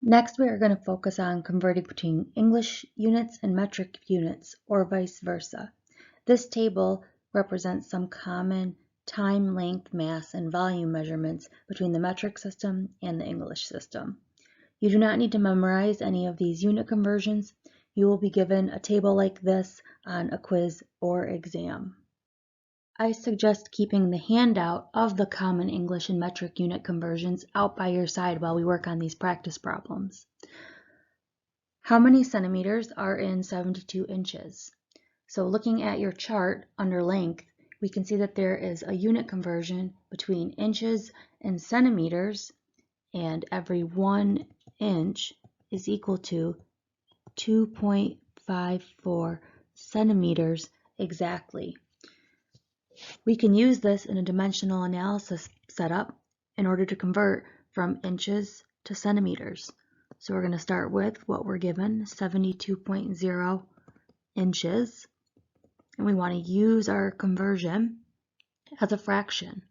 Next, we are going to focus on converting between English units and metric units, or vice versa. This table represents some common time, length, mass, and volume measurements between the metric system and the English system. You do not need to memorize any of these unit conversions. You will be given a table like this on a quiz or exam. I suggest keeping the handout of the common English and metric unit conversions out by your side while we work on these practice problems. How many centimeters are in 72 inches? So looking at your chart under length, we can see that there is a unit conversion between inches and centimeters, and every 1 inch is equal to 2.54 centimeters exactly. We can use this in a dimensional analysis setup in order to convert from inches to centimeters. So we're going to start with what we're given, 72.0 inches, and we want to use our conversion as a fraction.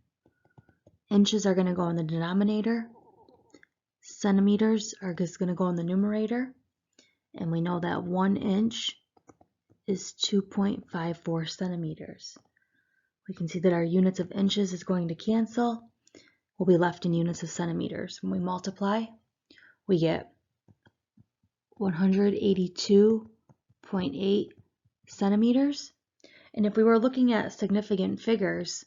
Inches are going to go in the denominator, centimeters are just going to go in the numerator, and we know that 1 inch is 2.54 centimeters. We can see that our units of inches is going to cancel. We'll be left in units of centimeters. When we multiply, we get 182.8 centimeters. And if we were looking at significant figures,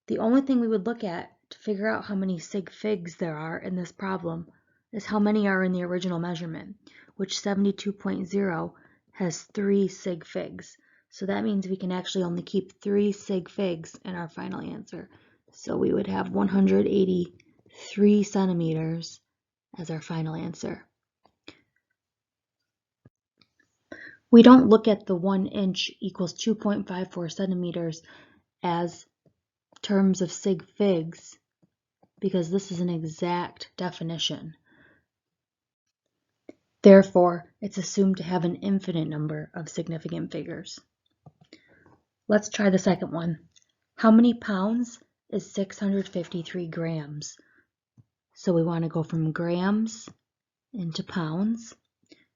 the only thing we would look at to figure out how many sig figs there are in this problem is how many are in the original measurement, which 72.0 has 3 sig figs. So that means we can actually only keep 3 sig figs in our final answer. So we would have 183 centimeters as our final answer. We don't look at the 1 inch equals 2.54 centimeters as terms of sig figs because this is an exact definition. Therefore, it's assumed to have an infinite number of significant figures. Let's try the second one. How many pounds is 653 grams? So we want to go from grams into pounds.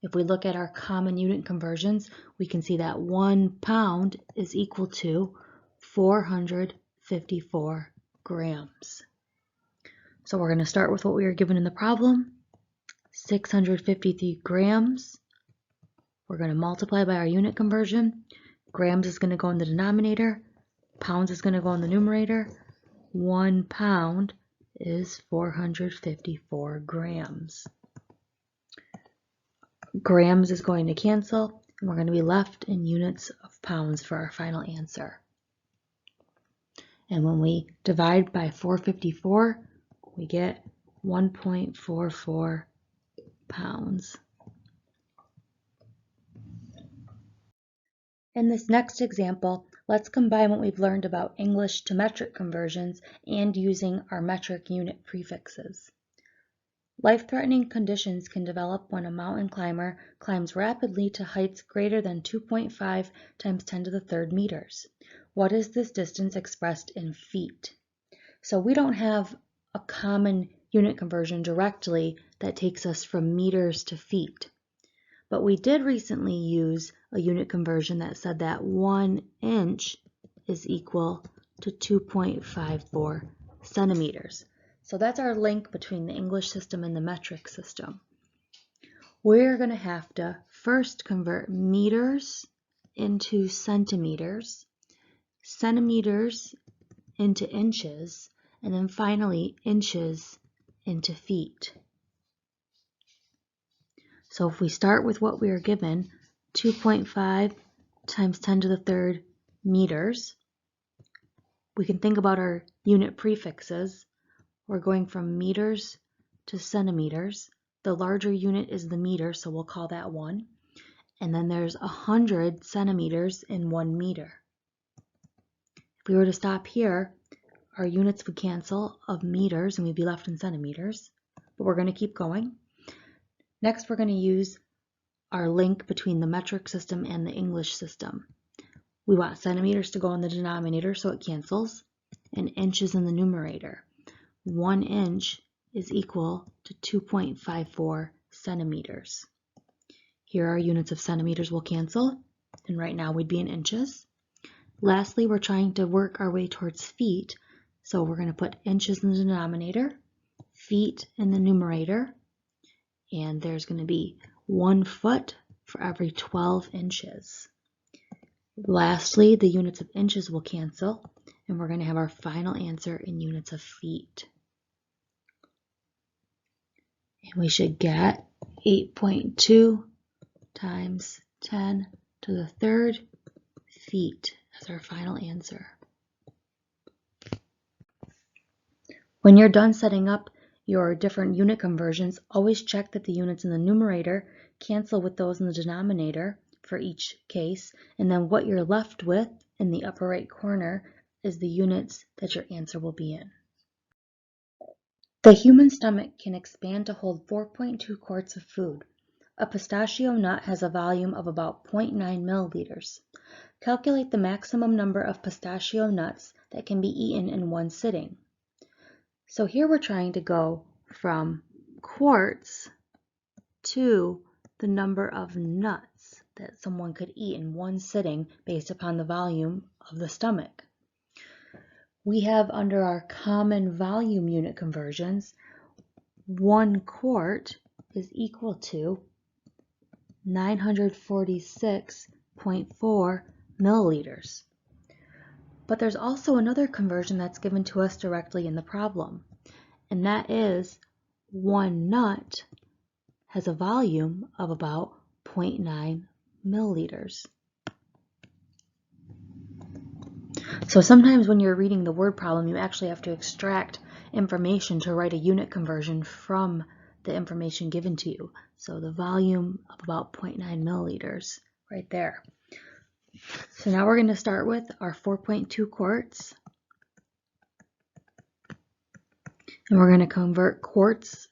If we look at our common unit conversions, we can see that 1 pound is equal to 454 grams. So we're going to start with what we were given in the problem, 653 grams. We're going to multiply by our unit conversion. Grams is going to go in the denominator, pounds is going to go in the numerator. 1 pound is 454 grams. Grams is going to cancel, and we're going to be left in units of pounds for our final answer. And when we divide by 454, we get 1.44 pounds. In this next example, let's combine what we've learned about English to metric conversions and using our metric unit prefixes. Life-threatening conditions can develop when a mountain climber climbs rapidly to heights greater than 2.5 times 10 to the third meters. What is this distance expressed in feet? So we don't have a common unit conversion directly that takes us from meters to feet. But we did recently use a unit conversion that said that 1 inch is equal to 2.54 centimeters. So that's our link between the English system and the metric system. We're going to have to first convert meters into centimeters, centimeters into inches, and then finally inches into feet. So if we start with what we are given, 2.5 times 10 to the third meters, we can think about our unit prefixes. We're going from meters to centimeters. The larger unit is the meter, so we'll call that 1. And then there's 100 centimeters in 1 meter. If we were to stop here, our units would cancel of meters and we'd be left in centimeters. But we're going to keep going. Next, we're going to use our link between the metric system and the English system. We want centimeters to go in the denominator so it cancels, and inches in the numerator. 1 inch is equal to 2.54 centimeters. Here our units of centimeters will cancel, and right now we'd be in inches. Lastly, we're trying to work our way towards feet, so we're going to put inches in the denominator, feet in the numerator, and there's going to be 1 foot for every 12 inches. Lastly, the units of inches will cancel, and we're going to have our final answer in units of feet. And we should get 8.2 times 10 to the third feet as our final answer. When you're done setting up your different unit conversions, always check that the units in the numerator cancel with those in the denominator for each case, and then what you're left with in the upper right corner is the units that your answer will be in. The human stomach can expand to hold 4.2 quarts of food. A pistachio nut has a volume of about 0.9 milliliters. Calculate the maximum number of pistachio nuts that can be eaten in one sitting. So here we're trying to go from quarts to the number of nuts that someone could eat in one sitting based upon the volume of the stomach. We have under our common volume unit conversions, 1 quart is equal to 946.4 milliliters. But there's also another conversion that's given to us directly in the problem, and that is 1 nut has a volume of about 0.9 milliliters. So sometimes when you're reading the word problem, you actually have to extract information to write a unit conversion from the information given to you. So the volume of about 0.9 milliliters right there. So now we're going to start with our 4.2 quarts. And we're going to convert quarts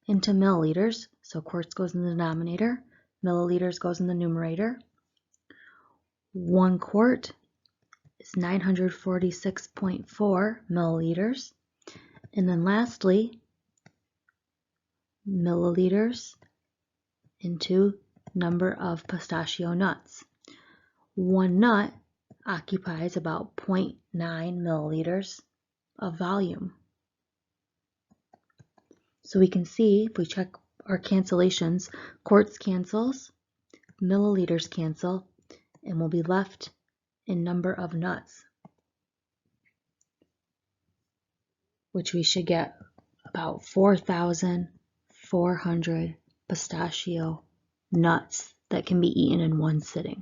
into milliliters. So quarts goes in the denominator, milliliters goes in the numerator. 1 quart is 946.4 milliliters. And then lastly, milliliters into number of pistachio nuts. 1 nut occupies about 0.9 milliliters of volume. So we can see, if we check our cancellations, quarts cancels, milliliters cancel, and we'll be left in number of nuts, which we should get about 4,400 pistachio nuts that can be eaten in one sitting.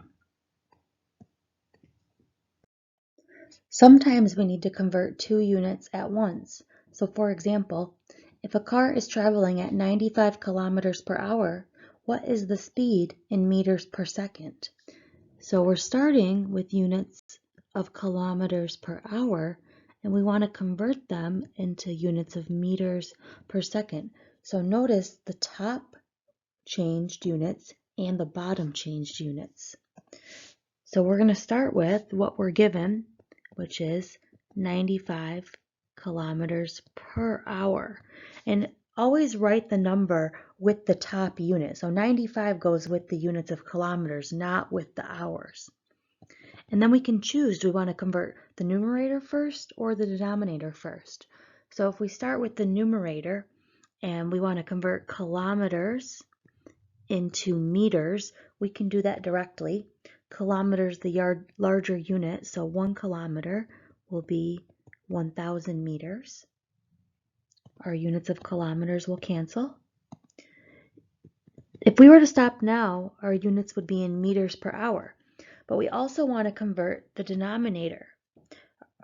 Sometimes we need to convert 2 units at once. So for example, if a car is traveling at 95 kilometers per hour, what is the speed in meters per second? So we're starting with units of kilometers per hour, and we want to convert them into units of meters per second. So notice the top changed units and the bottom changed units. So we're going to start with what we're given, which is 95 kilometers per hour. And always write the number with the top unit. So 95 goes with the units of kilometers, not with the hours. And then we can choose, do we want to convert the numerator first or the denominator first? So if we start with the numerator and we want to convert kilometers into meters, we can do that directly. Kilometers, the larger unit, so 1 kilometer will be 1,000 meters. Our units of kilometers will cancel. If we were to stop now, our units would be in meters per hour. But we also want to convert the denominator.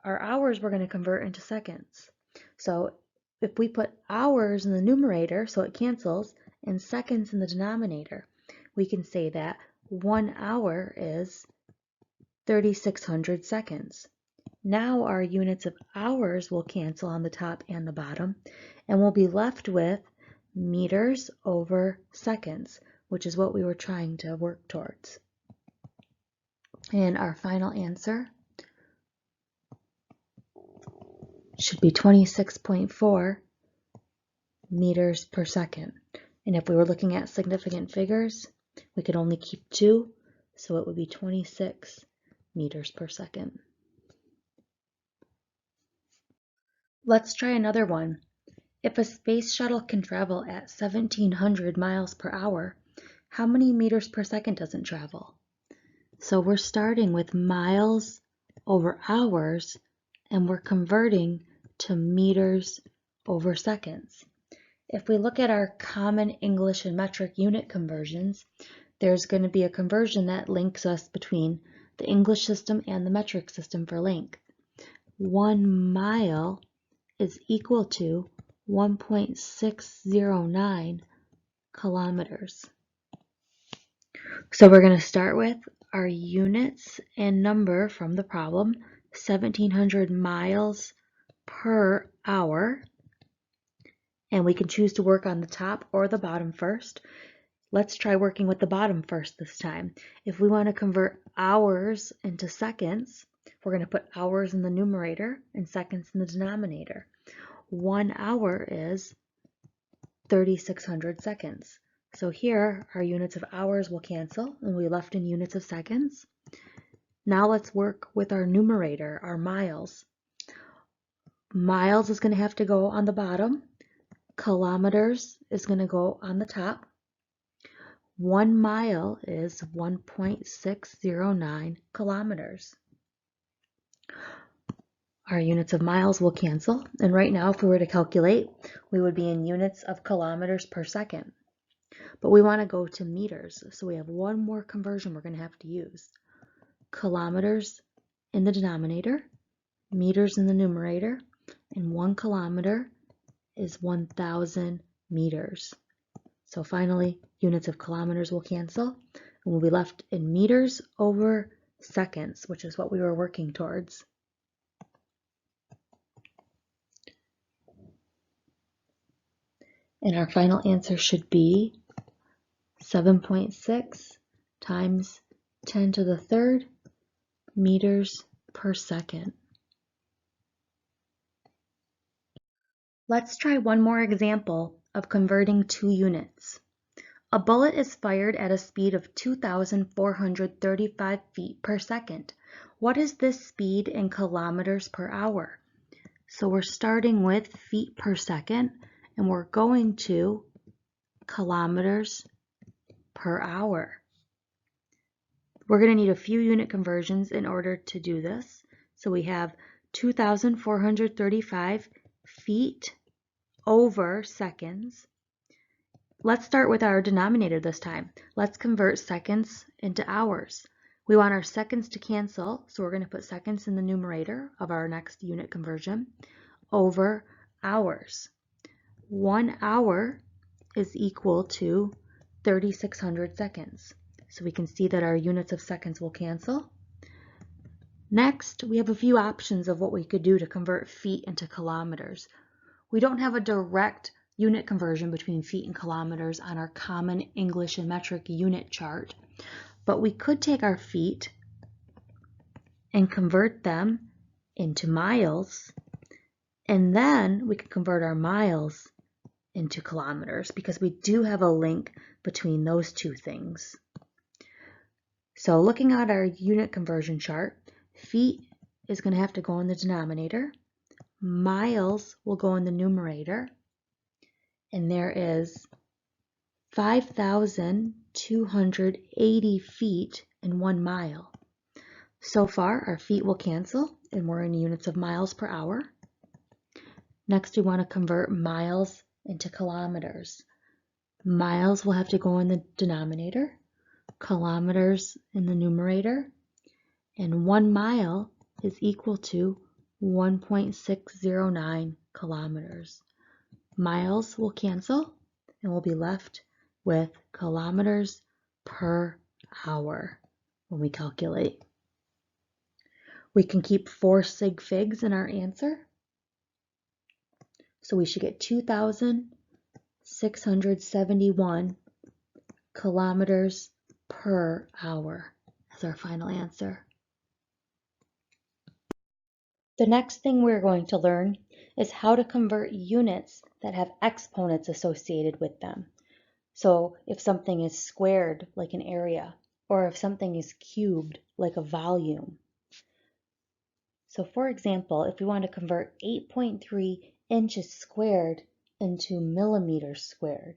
Our hours we're going to convert into seconds. So if we put hours in the numerator, so it cancels, and seconds in the denominator, we can say that 1 hour is 3,600 seconds. Now our units of hours will cancel on the top and the bottom, and we'll be left with meters over seconds, which is what we were trying to work towards. And our final answer should be 26.4 meters per second. And if we were looking at significant figures, we could only keep 2, so it would be 26 meters per second. Let's try another one. If a space shuttle can travel at 1,700 miles per hour, how many meters per second does it travel? So we're starting with miles over hours, and we're converting to meters over seconds. If we look at our common English and metric unit conversions, there's going to be a conversion that links us between the English system and the metric system for length. 1 mile is equal to 1.609 kilometers. So we're going to start with our units and number from the problem, 1,700 miles per hour. And we can choose to work on the top or the bottom first. Let's try working with the bottom first this time. If we want to convert hours into seconds, we're going to put hours in the numerator and seconds in the denominator. 1 hour is 3,600 seconds. So here, our units of hours will cancel and we'll be left in units of seconds. Now let's work with our numerator, our miles. Miles is going to have to go on the bottom. Kilometers is going to go on the top. 1 mile is 1.609 kilometers. Our units of miles will cancel, and right now if we were to calculate, we would be in units of kilometers per second. But we want to go to meters, so we have one more conversion we're going to have to use. Kilometers in the denominator, meters in the numerator, and 1 kilometer is 1,000 meters. So finally, units of kilometers will cancel, and we'll be left in meters over seconds, which is what we were working towards. And our final answer should be 7.6 times 10 to the third meters per second. Let's try one more example of converting 2 units. A bullet is fired at a speed of 2,435 feet per second. What is this speed in kilometers per hour? So we're starting with feet per second, and we're going to kilometers per hour. We're going to need a few unit conversions in order to do this. So we have 2,435 feet over seconds. Let's start with our denominator this time. Let's convert seconds into hours. We want our seconds to cancel, so we're going to put seconds in the numerator of our next unit conversion over hours. 1 hour is equal to 3,600 seconds. So we can see that our units of seconds will cancel. Next, we have a few options of what we could do to convert feet into kilometers. We don't have a direct unit conversion between feet and kilometers on our common English and metric unit chart, but we could take our feet and convert them into miles, and then we could convert our miles into kilometers because we do have a link between those two things. So looking at our unit conversion chart, feet is going to have to go in the denominator, miles will go in the numerator, and there is 5,280 feet in 1 mile. So far, our feet will cancel, and we're in units of miles per hour. Next, we want to convert miles into kilometers. Miles will have to go in the denominator, kilometers in the numerator, and 1 mile is equal to 1.609 kilometers. Miles will cancel, and we'll be left with kilometers per hour when we calculate. We can keep 4 sig figs in our answer. So we should get 2,671 kilometers per hour as our final answer. The next thing we're going to learn is how to convert units that have exponents associated with them. So if something is squared, like an area, or if something is cubed, like a volume. So for example, if we want to convert 8.3 inches squared into millimeters squared,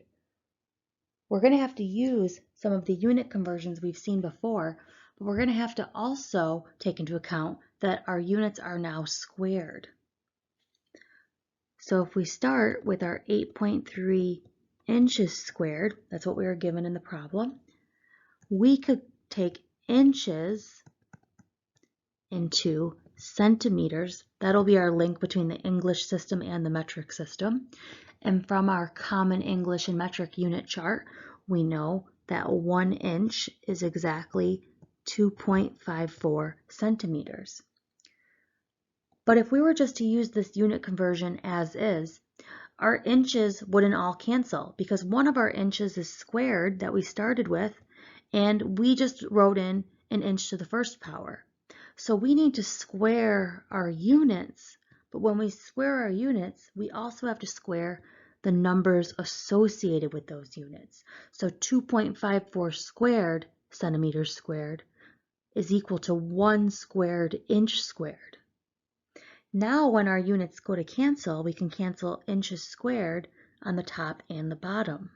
we're going to have to use some of the unit conversions we've seen before, but we're going to have to also take into account that our units are now squared. So if we start with our 8.3 inches squared, that's what we were given in the problem, we could take inches into centimeters. That'll be our link between the English system and the metric system. And from our common English and metric unit chart, we know that 1 inch is exactly 2.54 centimeters. But if we were just to use this unit conversion as is, our inches wouldn't all cancel because one of our inches is squared that we started with, and we just wrote in an inch to the first power. So we need to square our units, but when we square our units, we also have to square the numbers associated with those units. So 2.54 squared centimeters squared is equal to 1 squared inch squared. Now when our units go to cancel, we can cancel inches squared on the top and the bottom.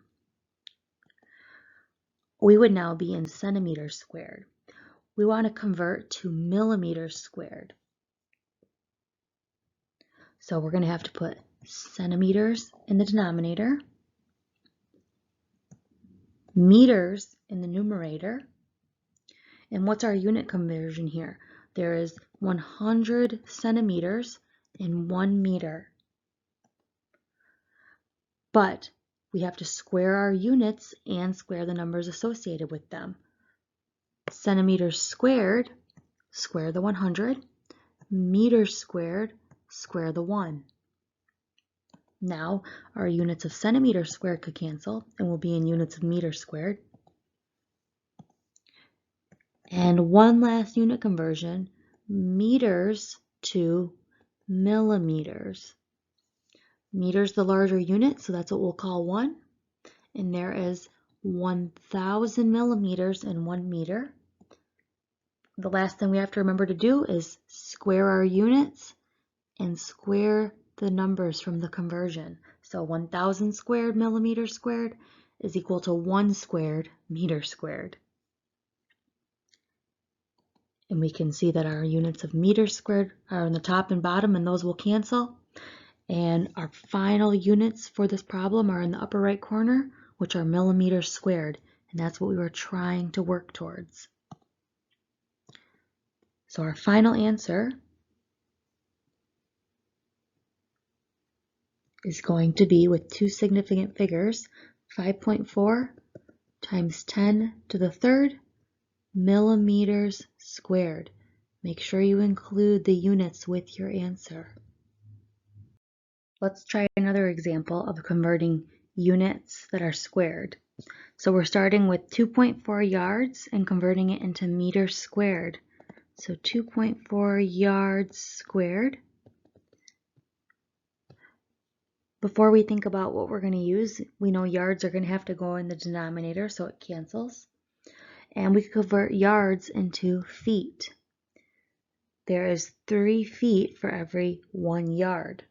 We would now be in centimeters squared. We want to convert to millimeters squared. So we're going to have to put centimeters in the denominator, meters in the numerator. And what's our unit conversion here? There is 100 centimeters in 1 meter. But we have to square our units and square the numbers associated with them. Centimeters squared, square the 100. Meters squared, square the 1. Now our units of centimeters squared could cancel and we'll be in units of meters squared. And one last unit conversion, meters to millimeters. Meters the larger unit, so that's what we'll call 1. And there is 1,000 millimeters in 1 meter. The last thing we have to remember to do is square our units and square the numbers from the conversion. So 1,000 squared millimeters squared is equal to 1 squared meter squared. And we can see that our units of meters squared are on the top and bottom, and those will cancel. And our final units for this problem are in the upper right corner, which are millimeters squared. And that's what we were trying to work towards. So our final answer is going to be, with two significant figures, 5.4 times 10 to the third millimeters squared. Make sure you include the units with your answer. Let's try another example of converting units that are squared. So we're starting with 2.4 yards and converting it into meters squared. So 2.4 yards squared. Before we think about what we're going to use, we know yards are going to have to go in the denominator, so it cancels. And we can convert yards into feet. There is 3 feet for every 1 yard.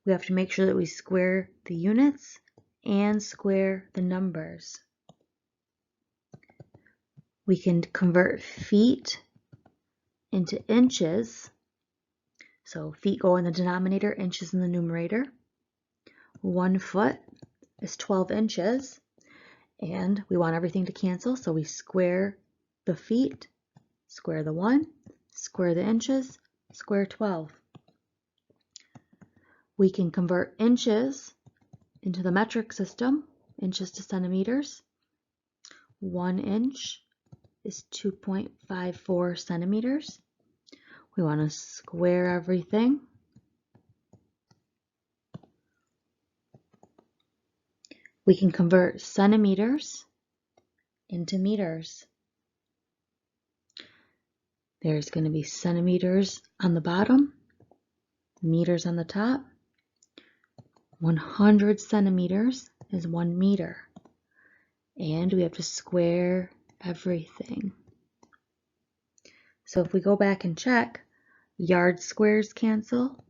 We have to make sure that we square the units and square the numbers. We can convert feet into inches. So feet go in the denominator, inches in the numerator. 1 foot is 12 inches. And we want everything to cancel, so we square the feet, square the 1, square the inches, square 12. We can convert inches into the metric system, inches to centimeters. 1 inch is 2.54 centimeters. We want to square everything. We can convert centimeters into meters. There's going to be centimeters on the bottom meters on the top. 100 centimeters is 1 meter. And we have to square everything. So if we go back and check, yard squares cancel,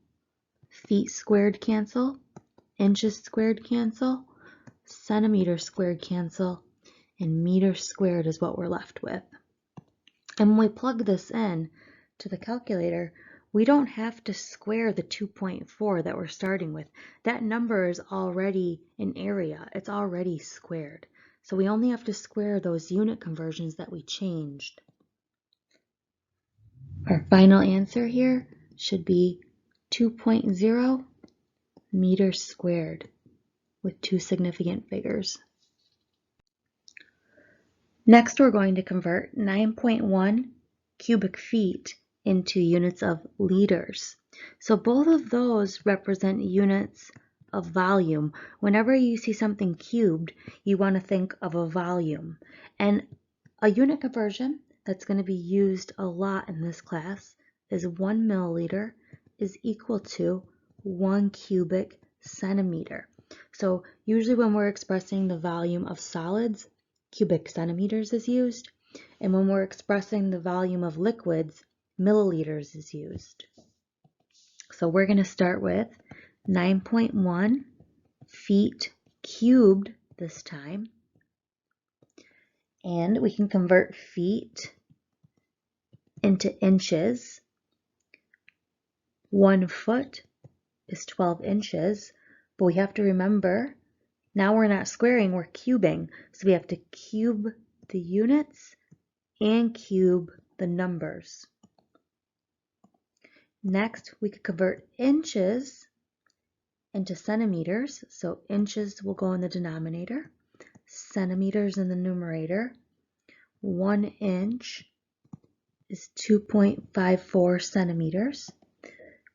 feet squared cancel, inches squared cancel, centimeters squared cancel, and meters squared is what we're left with. And when we plug this in to the calculator, we don't have to square the 2.4 that we're starting with. That number is already an area. It's already squared. So we only have to square those unit conversions that we changed. Our final answer here should be 2.0 meters squared with two significant figures. Next, we're going to convert 9.1 cubic feet into units of liters. So both of those represent units of volume. Whenever you see something cubed, you want to think of a volume. And a unit conversion that's going to be used a lot in this class is 1 milliliter is equal to 1 cubic centimeter. So usually when we're expressing the volume of solids, cubic centimeters is used, and when we're expressing the volume of liquids, milliliters is used. So we're going to start with 9.1 feet cubed this time, and we can convert feet into inches. 1 foot is 12 inches, but we have to remember, now we're not squaring, we're cubing. So we have to cube the units and cube the numbers. Next, we could convert inches into centimeters. So inches will go in the denominator, centimeters in the numerator. 1 inch is 2.54 centimeters.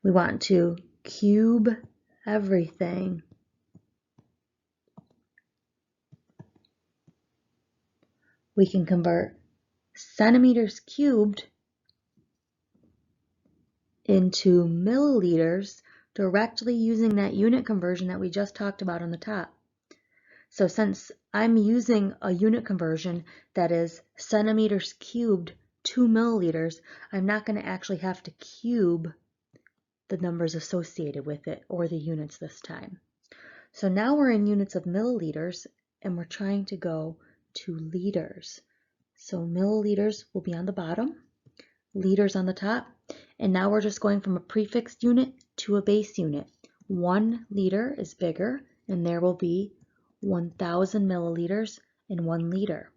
We want to cube everything. We can convert centimeters cubed into milliliters directly using that unit conversion that we just talked about on the top. So since I'm using a unit conversion that is centimeters cubed to milliliters, I'm not going to actually have to cube the numbers associated with it or the units this time. So now we're in units of milliliters and we're trying to go to liters. So milliliters will be on the bottom, liters on the top, and now we're just going from a prefixed unit to a base unit. 1 liter is bigger, and there will be 1,000 milliliters in 1 liter.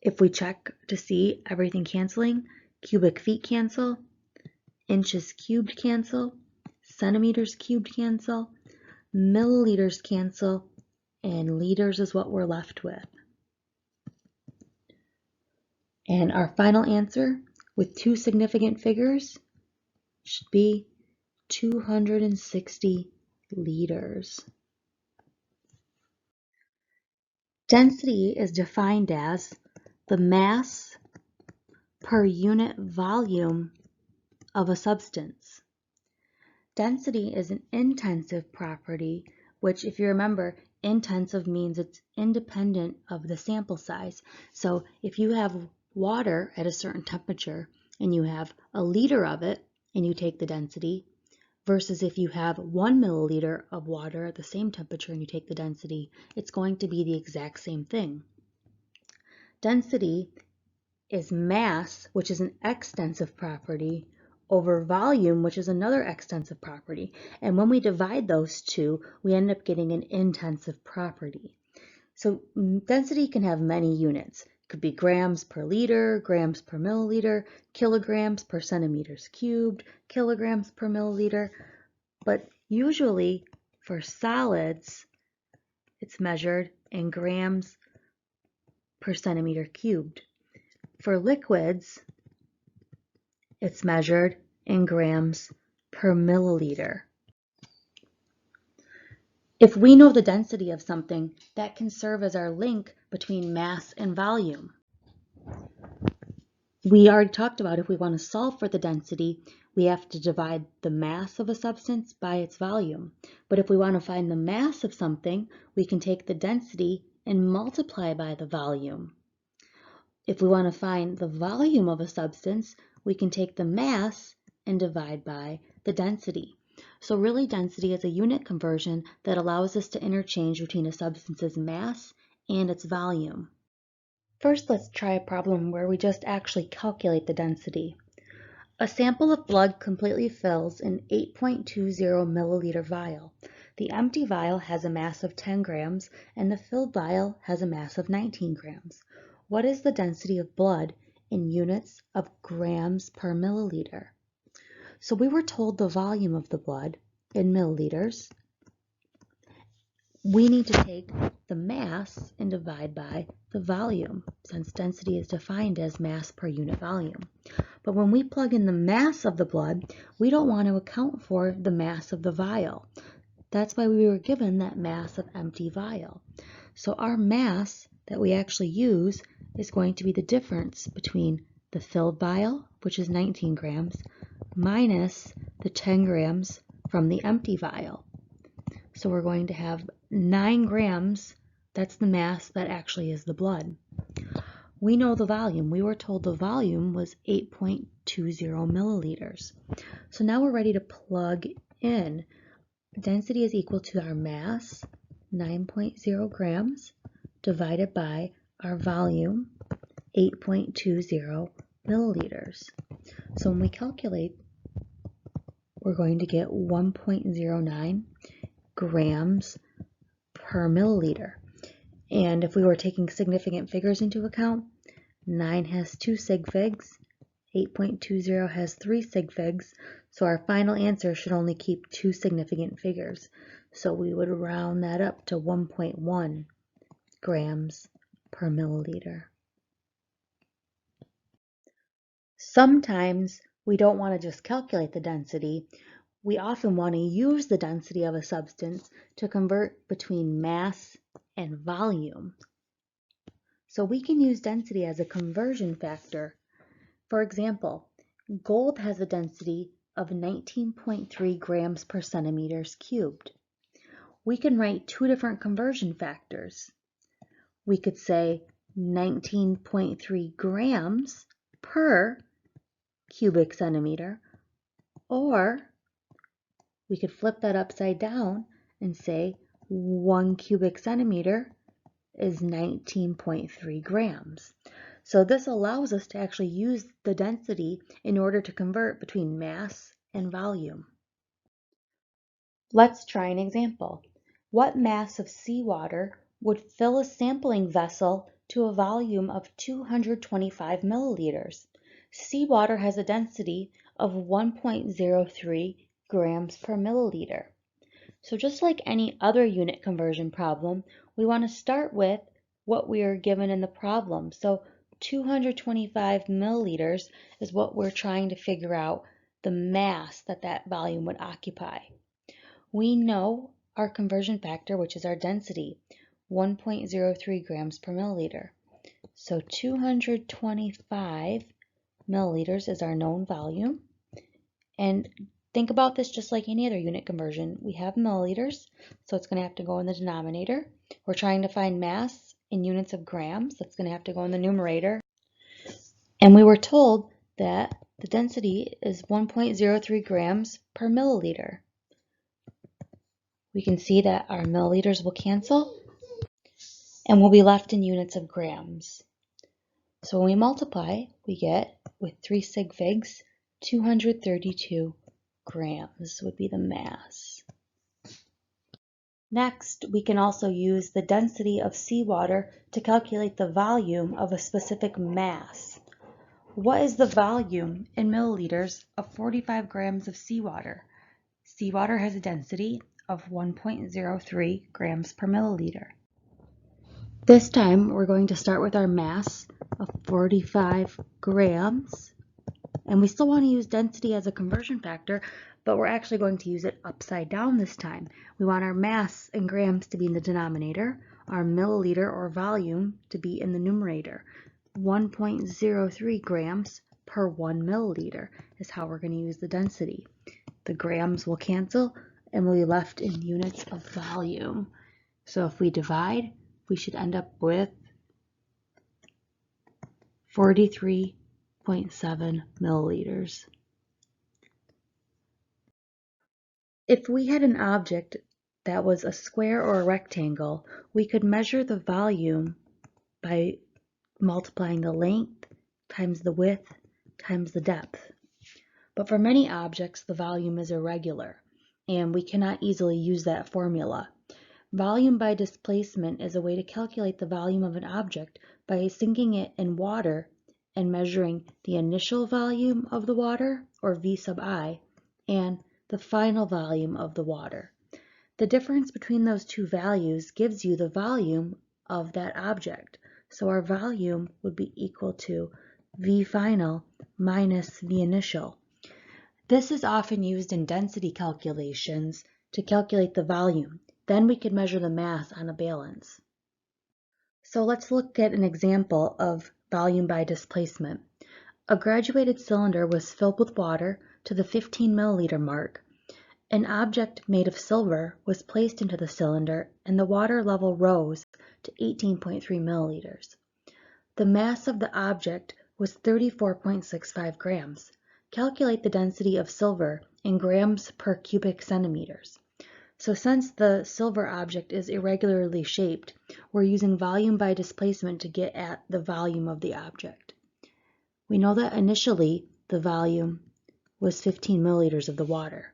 If we check to see everything canceling, cubic feet cancel, inches cubed cancel, centimeters cubed cancel, milliliters cancel, and liters is what we're left with. And our final answer with two significant figures should be 260 liters. Density is defined as the mass per unit volume of a substance. Density is an intensive property, which, if you remember, intensive means it's independent of the sample size. So if you have water at a certain temperature and you have a liter of it and you take the density, versus if you have 1 milliliter of water at the same temperature and you take the density, it's going to be the exact same thing. Density is mass, which is an extensive property, over volume, which is another extensive property. And when we divide those two, we end up getting an intensive property. So density can have many units. It could be grams per liter, grams per milliliter, kilograms per centimeters cubed, kilograms per milliliter. But usually for solids, it's measured in grams per centimeter cubed. For liquids, it's measured in grams per milliliter. If we know the density of something, that can serve as our link between mass and volume. We already talked about if we want to solve for the density, we have to divide the mass of a substance by its volume. But if we want to find the mass of something, we can take the density and multiply by the volume. If we want to find the volume of a substance, we can take the mass and divide by the density. So really, density is a unit conversion that allows us to interchange between a substance's mass and its volume. First, let's try a problem where we just actually calculate the density. A sample of blood completely fills an 8.20 milliliter vial. The empty vial has a mass of 10 grams and the filled vial has a mass of 19 grams. What is the density of blood in units of grams per milliliter? So we were told the volume of the blood in milliliters. We need to take the mass and divide by the volume, since density is defined as mass per unit volume. But when we plug in the mass of the blood, we don't want to account for the mass of the vial. That's why we were given that mass of empty vial. So our mass that we actually use is going to be the difference between the filled vial, which is 19 grams, minus the 10 grams from the empty vial. So we're going to have 9 grams, that's the mass that actually is the blood. We know the volume. We were told the volume was 8.20 milliliters. So now we're ready to plug in. Density is equal to our mass, 9.0 grams, divided by our volume, 8.20 milliliters. So when we calculate, we're going to get 1.09 grams per milliliter. And if we were taking significant figures into account, 9 has 2 sig figs, 8.20 has 3 sig figs, so our final answer should only keep 2 significant figures. So we would round that up to 1.1 grams per milliliter. Sometimes we don't want to just calculate the density. We often want to use the density of a substance to convert between mass and volume. So we can use density as a conversion factor. For example, gold has a density of 19.3 grams per centimeters cubed. We can write two different conversion factors. We could say 19.3 grams per cubic centimeter, or we could flip that upside down and say 1 cubic centimeter is 19.3 grams. So this allows us to actually use the density in order to convert between mass and volume. Let's try an example. What mass of seawater would fill a sampling vessel to a volume of 225 milliliters? Seawater has a density of 1.03 grams per milliliter. So just like any other unit conversion problem, we want to start with what we are given in the problem. So 225 milliliters is what we're trying to figure out the mass that that volume would occupy. We know our conversion factor, which is our density, 1.03 grams per milliliter. So 225 milliliters is our known volume. And think about this just like any other unit conversion. We have milliliters, so it's going to have to go in the denominator. We're trying to find mass in units of grams. That's going to have to go in the numerator. And we were told that the density is 1.03 grams per milliliter. We can see that our milliliters will cancel, and we'll be left in units of grams. So when we multiply, we get, with 3 sig figs, 232 grams would be the mass. Next, we can also use the density of seawater to calculate the volume of a specific mass. What is the volume in milliliters of 45 grams of seawater? Seawater has a density of 1.03 grams per milliliter. This time, we're going to start with our mass of 45 grams. And we still want to use density as a conversion factor, but we're actually going to use it upside down this time. We want our mass in grams to be in the denominator, our milliliter or volume to be in the numerator. 1.03 grams per 1 milliliter is how we're going to use the density. The grams will cancel and we'll be left in units of volume. So if we divide, we should end up with 43.7 milliliters. If we had an object that was a square or a rectangle, we could measure the volume by multiplying the length times the width times the depth. But for many objects, the volume is irregular, and we cannot easily use that formula. Volume by displacement is a way to calculate the volume of an object by sinking it in water and measuring the initial volume of the water, or V sub I, and the final volume of the water. The difference between those two values gives you the volume of that object. So our volume would be equal to V final minus V initial. This is often used in density calculations to calculate the volume. Then we could measure the mass on a balance. So let's look at an example of volume by displacement. A graduated cylinder was filled with water to the 15 milliliter mark. An object made of silver was placed into the cylinder and the water level rose to 18.3 milliliters. The mass of the object was 34.65 grams. Calculate the density of silver in grams per cubic centimeters. So since the silver object is irregularly shaped, we're using volume by displacement to get at the volume of the object. We know that initially the volume was 15 milliliters of the water,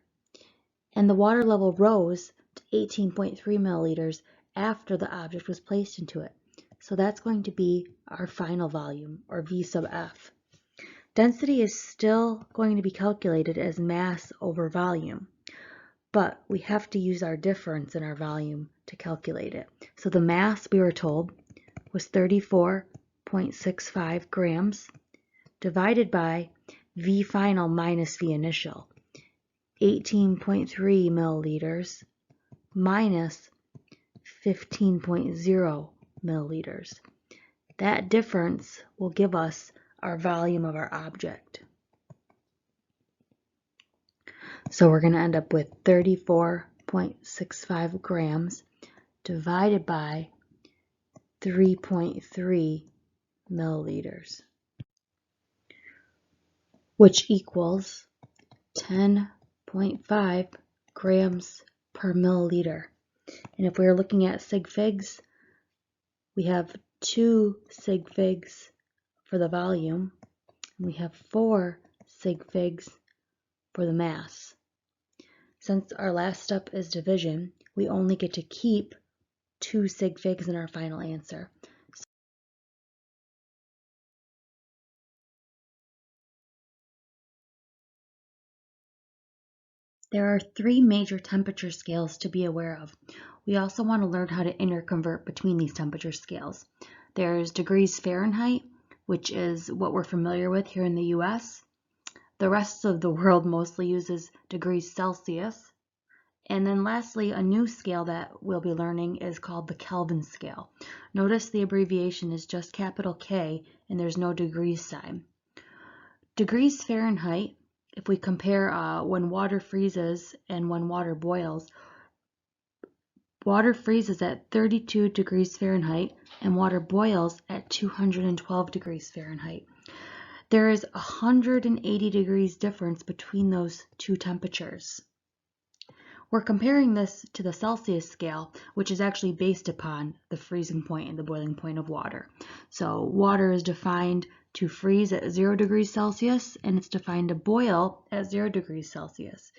and the water level rose to 18.3 milliliters after the object was placed into it. So that's going to be our final volume, or V sub F. Density is still going to be calculated as mass over volume, but we have to use our difference in our volume to calculate it. So the mass, we were told, was 34.65 grams divided by V final minus V initial, 18.3 milliliters minus 15.0 milliliters. That difference will give us our volume of our object. So we're going to end up with 34.65 grams divided by 3.3 milliliters, which equals 10.5 grams per milliliter. And if we're looking at sig figs, we have 2 sig figs for the volume, and we have 4 sig figs for the mass. Since our last step is division, we only get to keep 2 sig figs in our final answer. There are 3 major temperature scales to be aware of. We also want to learn how to interconvert between these temperature scales. There's degrees Fahrenheit, which is what we're familiar with here in the US. The rest of the world mostly uses degrees Celsius. And then lastly, a new scale that we'll be learning is called the Kelvin scale. Notice the abbreviation is just capital K and there's no degrees sign. Degrees Fahrenheit, if we compare when water freezes and when water boils, water freezes at 32 degrees Fahrenheit and water boils at 212 degrees Fahrenheit. There is 180 degrees difference between those two temperatures. We're comparing this to the Celsius scale, which is actually based upon the freezing point and the boiling point of water. So water is defined to freeze at 0 degrees Celsius, and it's defined to boil at 0 degrees Celsius.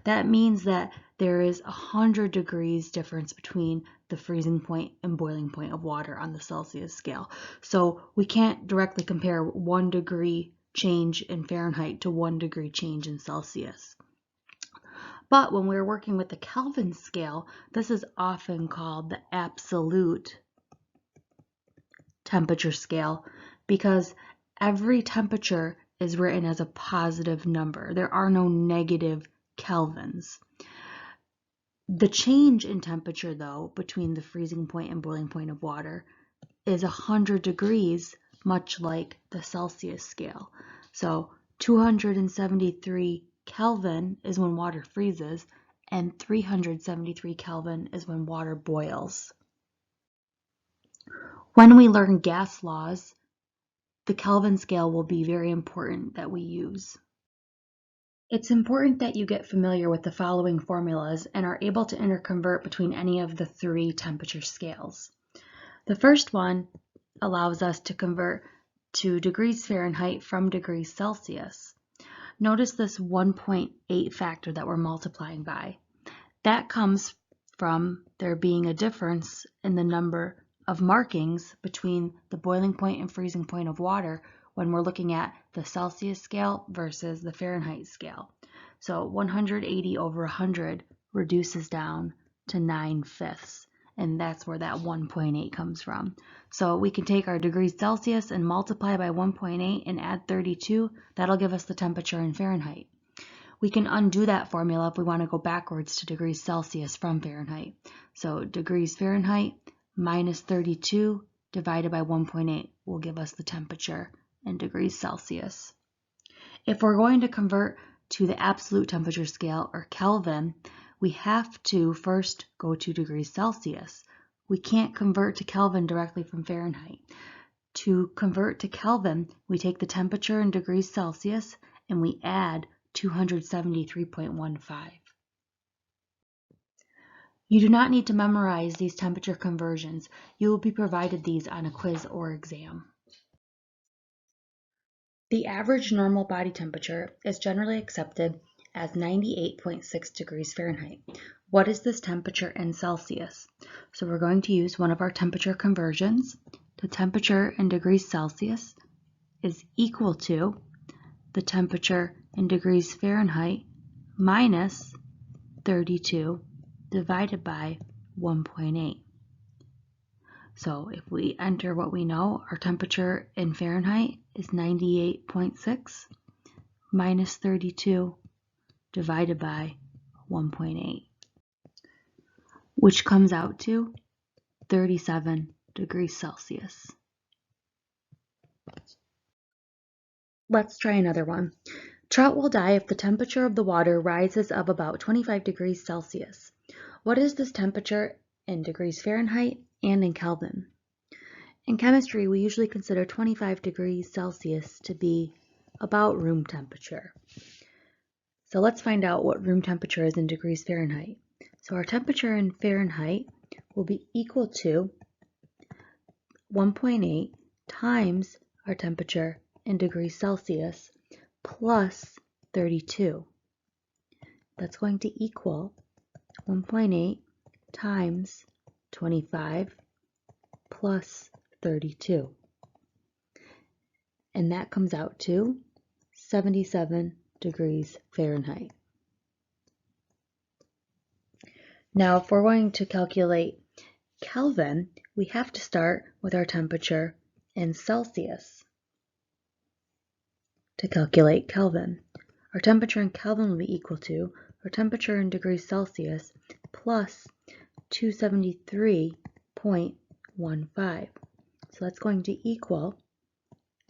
That means that there is 100 degrees difference between the freezing point and boiling point of water on the Celsius scale. So we can't directly compare 1 degree change in Fahrenheit to 1 degree change in Celsius. But when we're working with the Kelvin scale, this is often called the absolute temperature scale because every temperature is written as a positive number. There are no negative kelvins. The change in temperature, though, between the freezing point and boiling point of water is 100 degrees, much like the Celsius scale. So 273 Kelvin is when water freezes, and 373 Kelvin is when water boils. When we learn gas laws, the Kelvin scale will be very important that we use. It's important that you get familiar with the following formulas and are able to interconvert between any of the three temperature scales. The first one allows us to convert to degrees Fahrenheit from degrees Celsius. Notice this 1.8 factor that we're multiplying by. That comes from there being a difference in the number of markings between the boiling point and freezing point of water when we're looking at the Celsius scale versus the Fahrenheit scale. So 180 over 100 reduces down to 9/5, and that's where that 1.8 comes from. So we can take our degrees Celsius and multiply by 1.8 and add 32. That'll give us the temperature in Fahrenheit. We can undo that formula if we want to go backwards to degrees Celsius from Fahrenheit. So degrees Fahrenheit minus 32 divided by 1.8 will give us the temperature in degrees Celsius. If we're going to convert to the absolute temperature scale, or Kelvin, we have to first go to degrees Celsius. We can't convert to Kelvin directly from Fahrenheit. To convert to Kelvin, we take the temperature in degrees Celsius and we add 273.15. You do not need to memorize these temperature conversions. You will be provided these on a quiz or exam. The average normal body temperature is generally accepted as 98.6 degrees Fahrenheit. What is this temperature in Celsius? So we're going to use one of our temperature conversions. The temperature in degrees Celsius is equal to the temperature in degrees Fahrenheit minus 32 divided by 1.8. So if we enter what we know, our temperature in Fahrenheit is 98.6 minus 32 divided by 1.8, which comes out to 37 degrees Celsius. Let's try another one. Trout will die if the temperature of the water rises of about 25 degrees Celsius. What is this temperature in degrees Fahrenheit and in Kelvin? In chemistry, we usually consider 25 degrees Celsius to be about room temperature. So let's find out what room temperature is in degrees Fahrenheit. So our temperature in Fahrenheit will be equal to 1.8 times our temperature in degrees Celsius plus 32. That's going to equal 1.8 times 25 plus 32. And that comes out to 77 degrees Fahrenheit. Now, if we're going to calculate Kelvin, we have to start with our temperature in Celsius to calculate Kelvin. Our temperature in Kelvin will be equal to our temperature in degrees Celsius plus 273.15. So that's going to equal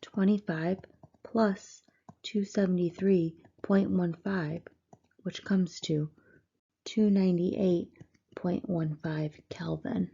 25 plus 273.15, which comes to 298.15 Kelvin.